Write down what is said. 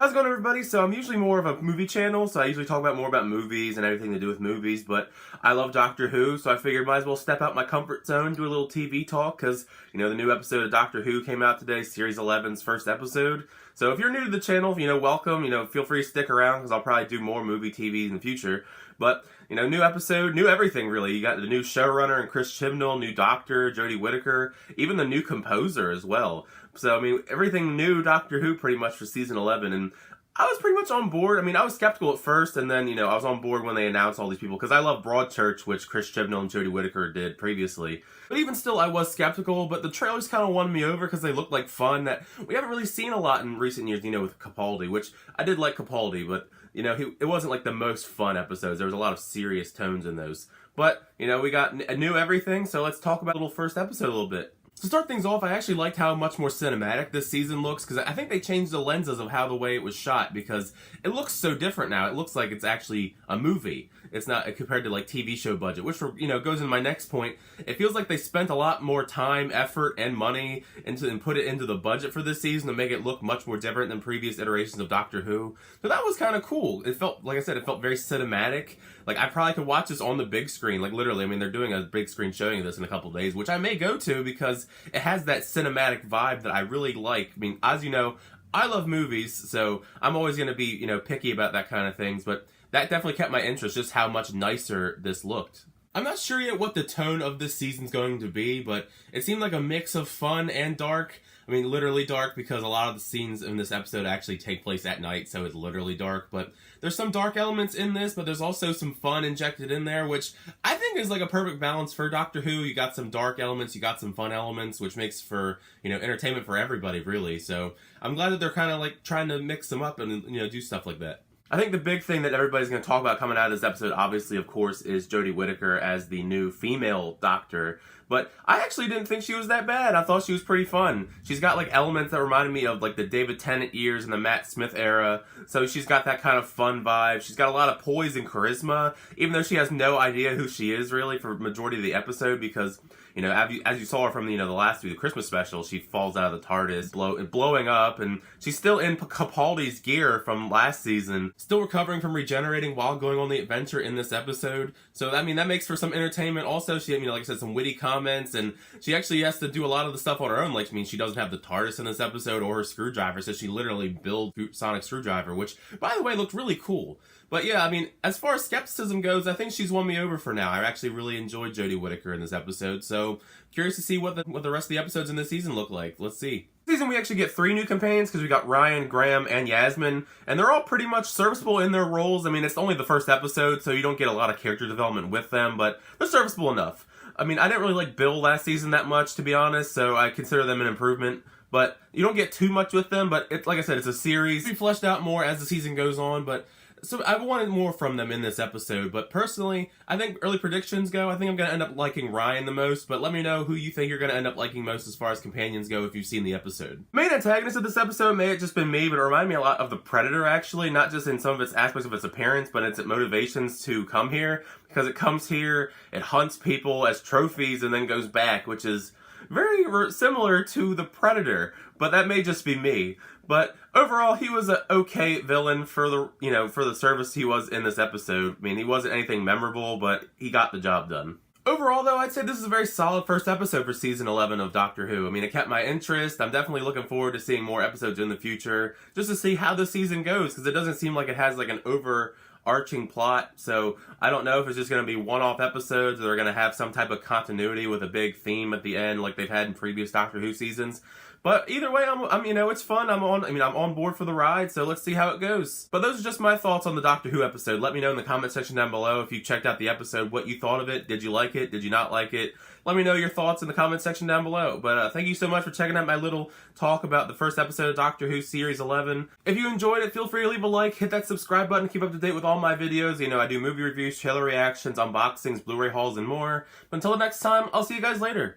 How's it going, everybody? So I'm usually more of a movie channel, so I usually talk about more about movies and everything to do with movies, but I love Doctor Who, so I figured might as well step out my comfort zone, do a little TV talk, because, you know, the new episode of Doctor Who came out today, Series 11's first episode. So if you're new to the channel, you know, welcome, you know, feel free to stick around, because I'll probably do more movie TV in the future. But, you know, new episode, new everything, really. You got the new showrunner and Chris Chibnall, new doctor, Jodie Whittaker, even the new composer as well. So, I mean, everything new Doctor Who pretty much for season 11, and I was pretty much on board. I mean, I was skeptical at first, and then, you know, I was on board when they announced all these people, because I love Broadchurch, which Chris Chibnall and Jodie Whittaker did previously. But even still, I was skeptical, but the trailers kind of won me over because they looked like fun that we haven't really seen a lot in recent years, you know, with Capaldi, which I did like Capaldi, but, you know, it wasn't like the most fun episodes. There was a lot of serious tones in those. But, you know, we got a new everything, so let's talk about the little first episode a little bit. To start things off, I actually liked how much more cinematic this season looks, because I think they changed the lenses of how the way it was shot, because it looks so different now. It looks like it's actually a movie. It's not compared to like TV show budget, which, you know, goes into my next point. It feels like they spent a lot more time, effort, and money and put it into the budget for this season to make it look much more different than previous iterations of Doctor Who. So that was kind of cool. It felt, like I said, it felt very cinematic. Like, I probably could watch this on the big screen. Like, literally, I mean, they're doing a big screen showing of this in a couple of days, which I may go to because it has that cinematic vibe that I really like. I mean, as you know, I love movies, so I'm always going to be, you know, picky about that kind of things, but that definitely kept my interest, just how much nicer this looked. I'm not sure yet what the tone of this season's going to be, but it seemed like a mix of fun and dark. I mean, literally dark, because a lot of the scenes in this episode actually take place at night, so it's literally dark. But there's some dark elements in this, but there's also some fun injected in there, which I think is like a perfect balance for Doctor Who. You got some dark elements, you got some fun elements, which makes for, you know, entertainment for everybody, really. So I'm glad that they're kind of like trying to mix them up and, you know, do stuff like that. I think the big thing that everybody's going to talk about coming out of this episode, obviously, of course, is Jodie Whittaker as the new female doctor. But I actually didn't think she was that bad. I thought she was pretty fun. She's got, like, elements that reminded me of, like, the David Tennant years and the Matt Smith era. So she's got that kind of fun vibe. She's got a lot of poise and charisma, even though she has no idea who she is, really, for the majority of the episode, because, you know, as you saw her from, you know, the last two, the Christmas special, she falls out of the TARDIS, blowing up, and she's still in Capaldi's gear from last season, still recovering from regenerating while going on the adventure in this episode. So, I mean, that makes for some entertainment. Also, she, I mean, like I said, some witty comments, and she actually has to do a lot of the stuff on her own. Like, I mean, she doesn't have the TARDIS in this episode or her screwdriver, so she literally built sonic screwdriver, which, by the way, looked really cool. But yeah, I mean, as far as skepticism goes, I think she's won me over for now. I actually really enjoyed Jodie Whittaker in this episode, so curious to see what the rest of the episodes in this season look like. Let's see. This season we actually get 3 new companions, because we got Ryan, Graham, and Yasmin, and they're all pretty much serviceable in their roles. I mean, it's only the first episode, so you don't get a lot of character development with them, but they're serviceable enough. I mean, I didn't really like Bill last season that much, to be honest, so I consider them an improvement. But you don't get too much with them, but it's, like I said, it's a series. It'll be fleshed out more as the season goes on, but so I wanted more from them in this episode. But personally, I think early predictions go, I think I'm going to end up liking Ryan the most, but let me know who you think you're going to end up liking most as far as companions go if you've seen the episode. Main antagonist of this episode may have just been me, but it reminded me a lot of the Predator, actually, not just in some of its aspects of its appearance, but its motivations to come here, because it comes here, it hunts people as trophies, and then goes back, which is very similar to the Predator, but that may just be me. But overall, he was an okay villain for the, you know, for the service he was in this episode. I mean, he wasn't anything memorable, but he got the job done. Overall, though, I'd say this is a very solid first episode for season 11 of Doctor Who. I mean, it kept my interest. I'm definitely looking forward to seeing more episodes in the future, just to see how the season goes, because it doesn't seem like it has like an overarching plot. So I don't know if it's just going to be one-off episodes, or they're going to have some type of continuity with a big theme at the end, like they've had in previous Doctor Who seasons. But either way, I'm you know, it's fun. I'm on board for the ride, so let's see how it goes. But those are just my thoughts on the Doctor Who episode. Let me know in the comment section down below if you checked out the episode, what you thought of it. Did you like it? Did you not like it? Let me know your thoughts in the comment section down below. But thank you so much for checking out my little talk about the first episode of Doctor Who Series 11. If you enjoyed it, feel free to leave a like, hit that subscribe button, keep up to date with all my videos. You know, I do movie reviews, trailer reactions, unboxings, Blu-ray hauls, and more. But until the next time, I'll see you guys later.